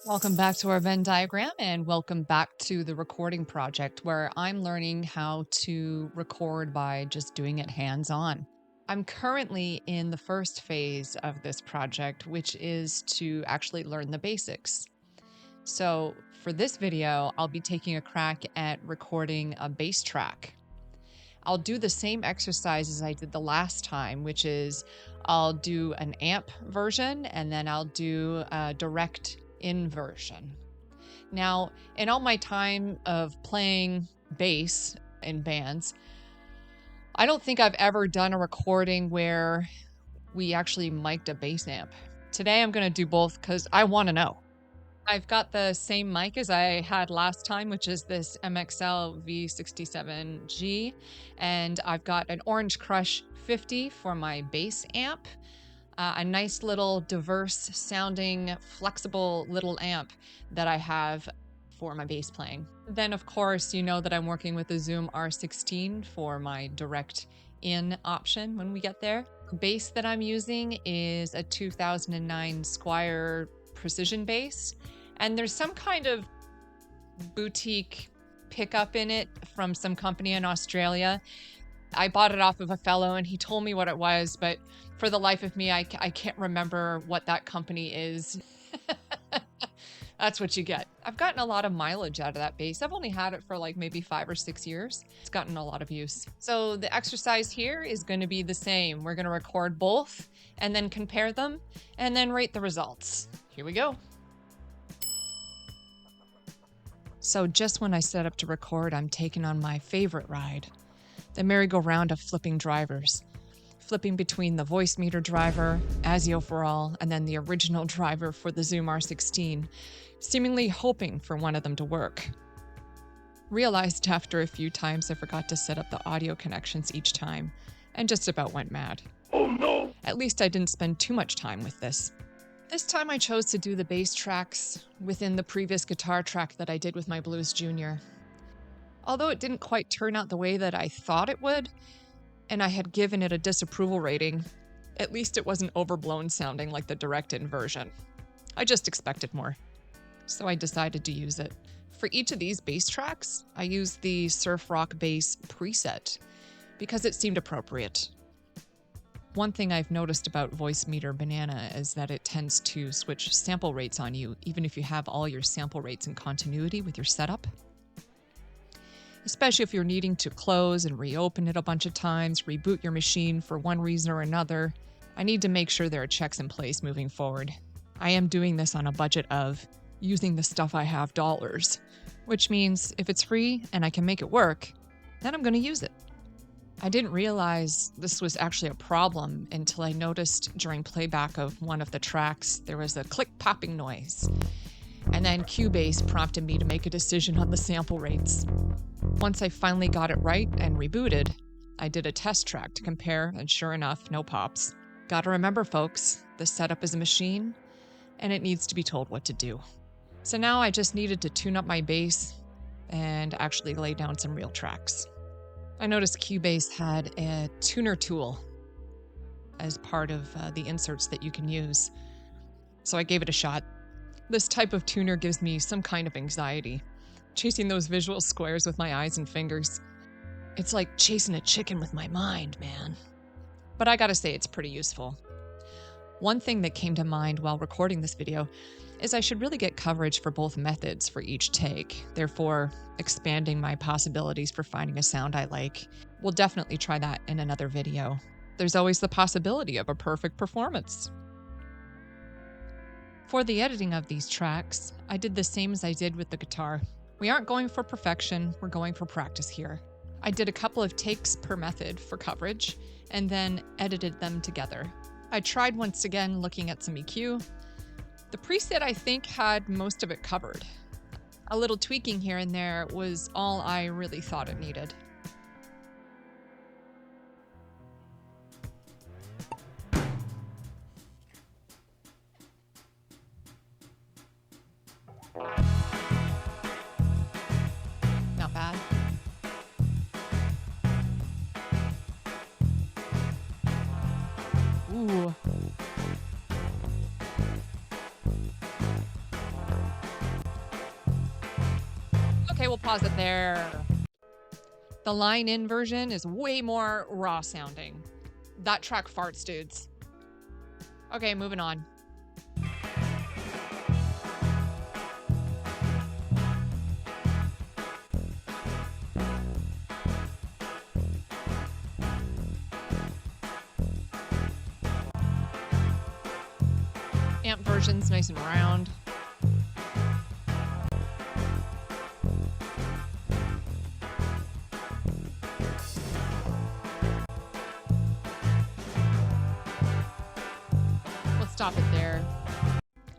Welcome back to our Venn diagram and welcome back to the recording project where I'm learning how to record by just doing it hands-on. I'm currently in the first phase of this project, which is to actually learn the basics. So for this video, I'll be taking a crack at recording a bass track. I'll do the same exercise as I did the last time, which is I'll do an amp version and then I'll do a direct in version. Now, in all my time of playing bass in bands, I don't think I've ever done a recording where we actually mic'd a bass amp. Today I'm going to do both because I want to know. I've got the same mic as I had last time, which is this MXL V6G, and I've got an Orange Crush 50 for my bass amp, a nice little diverse sounding, flexible little amp that I have for my bass playing. Then of course, you know that I'm working with the Zoom R16 for my direct in option when we get there. The bass that I'm using is a 2009 Squier precision bass, and there's some kind of boutique pickup in it from some company in Australia. I bought it off of a fellow and he told me what it was, but for the life of me, I can't remember what that company is. That's what you get. I've gotten a lot of mileage out of that bass. I've only had it for like maybe 5 or 6 years. It's gotten a lot of use. So the exercise here is going to be the same. We're going to record both and then compare them and then rate the results. Here we go. So just when I set up to record, I'm taking on my favorite ride, the merry-go-round of flipping drivers. Flipping between the voice meter driver, ASIO for all, and then the original driver for the Zoom R16, seemingly hoping for one of them to work. Realized after a few times I forgot to set up the audio connections each time, and just about went mad. Oh no! At least I didn't spend too much time with this. This time I chose to do the bass tracks within the previous guitar track that I did with my Blues Junior. Although it didn't quite turn out the way that I thought it would, and I had given it a disapproval rating, at least it wasn't overblown sounding like the direct-in version. I just expected more. So I decided to use it. For each of these bass tracks, I used the surf rock bass preset because it seemed appropriate. One thing I've noticed about Voice Meter Banana is that it tends to switch sample rates on you, even if you have all your sample rates in continuity with your setup. Especially if you're needing to close and reopen it a bunch of times, reboot your machine for one reason or another. I need to make sure there are checks in place moving forward. I am doing this on a budget of using the stuff I have dollars, which means if it's free and I can make it work, then I'm going to use it. I didn't realize this was actually a problem until I noticed during playback of one of the tracks, there was a click popping noise. And then Cubase prompted me to make a decision on the sample rates. Once I finally got it right and rebooted, I did a test track to compare, and sure enough, no pops. Gotta remember, folks, the setup is a machine, and it needs to be told what to do. So now I just needed to tune up my bass and actually lay down some real tracks. I noticed Cubase had a tuner tool as part of the inserts that you can use, so I gave it a shot. This type of tuner gives me some kind of anxiety, chasing those visual squares with my eyes and fingers. It's like chasing a chicken with my mind, man. But I gotta say, it's pretty useful. One thing that came to mind while recording this video is I should really get coverage for both methods for each take, therefore expanding my possibilities for finding a sound I like. We'll definitely try that in another video. There's always the possibility of a perfect performance. For the editing of these tracks, I did the same as I did with the guitar. We aren't going for perfection, we're going for practice here. I did a couple of takes per method for coverage, and then edited them together. I tried once again looking at some EQ. The preset, I think, had most of it covered. A little tweaking here and there was all I really thought it needed. Not bad. Ooh. Okay, we'll pause it there. The line in version is way more raw sounding. That track farts, dudes. Okay, moving on. Amp version's nice and round. We'll stop it there.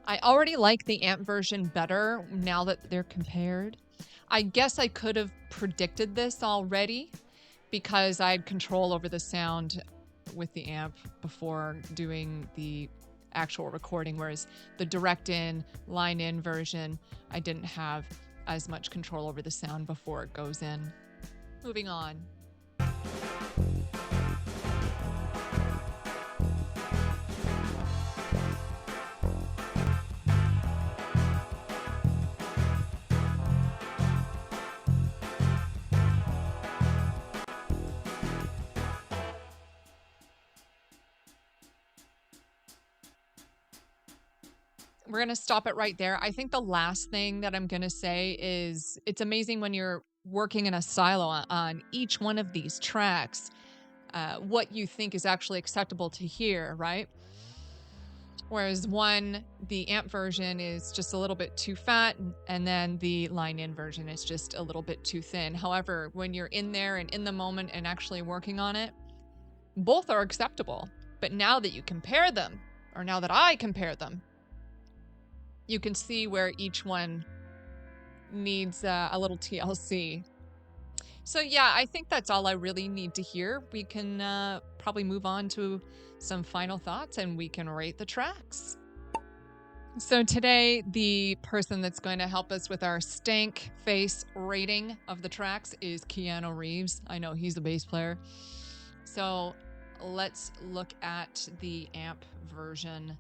I already like the amp version better now that they're compared. I guess I could have predicted this already because I had control over the sound with the amp before doing the actual recording, whereas the direct in, line in version, I didn't have as much control over the sound before it goes in. Moving on. We're going to stop it right there. I think the last thing that I'm going to say is it's amazing when you're working in a silo on each one of these tracks, what you think is actually acceptable to hear, right? Whereas the amp version is just a little bit too fat, and then the line in version is just a little bit too thin. However, when you're in there and in the moment and actually working on it, both are acceptable. But now that you compare them, or now that I compare them, you can see where each one needs a little TLC. So yeah, I think that's all I really need to hear. We can probably move on to some final thoughts and we can rate the tracks. So today, the person that's going to help us with our stank face rating of the tracks is Keanu Reeves. I know he's the bass player. So let's look at the amp version.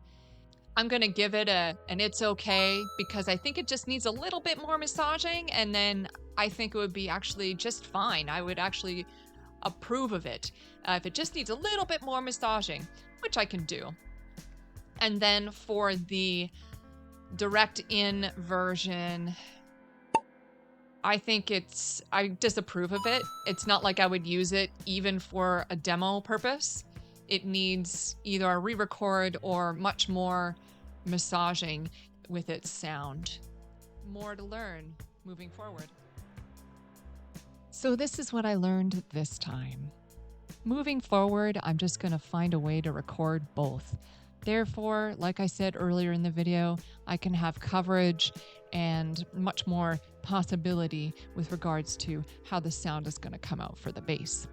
I'm going to give it an it's okay because I think it just needs a little bit more massaging, and then I think it would be actually just fine. I would actually approve of it if it just needs a little bit more massaging, which I can do. And then for the direct in version, I think I disapprove of it. It's not like I would use it even for a demo purpose. It needs either a re-record or much more massaging with its sound. More to learn moving forward. So this is what I learned this time. Moving forward, I'm just going to find a way to record both. Therefore, like I said earlier in the video, I can have coverage and much more possibility with regards to how the sound is going to come out for the bass.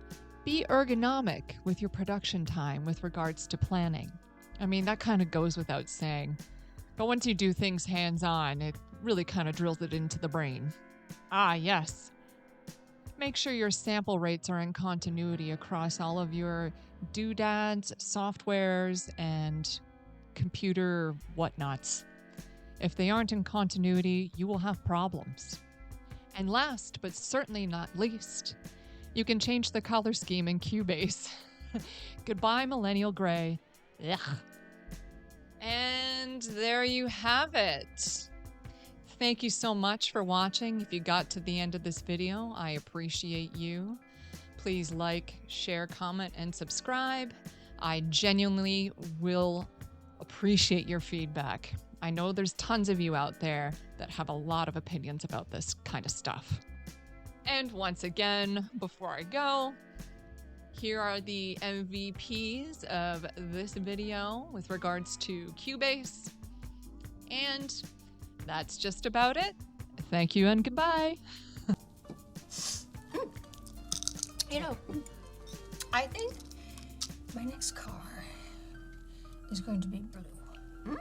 Be ergonomic with your production time with regards to planning. I mean, that kind of goes without saying. But once you do things hands-on, it really kind of drills it into the brain. Ah, yes. Make sure your sample rates are in continuity across all of your doodads, softwares, and computer whatnots. If they aren't in continuity, you will have problems. And last, but certainly not least, you can change the color scheme in Cubase. Goodbye, millennial gray. Ugh. And there you have it. Thank you so much for watching. If you got to the end of this video, I appreciate you. Please like, share, comment, and subscribe. I genuinely will appreciate your feedback. I know there's tons of you out there that have a lot of opinions about this kind of stuff. And once again, before I go, here are the MVPs of this video with regards to Cubase. And that's just about it. Thank you and goodbye. You know, I think my next car is going to be blue.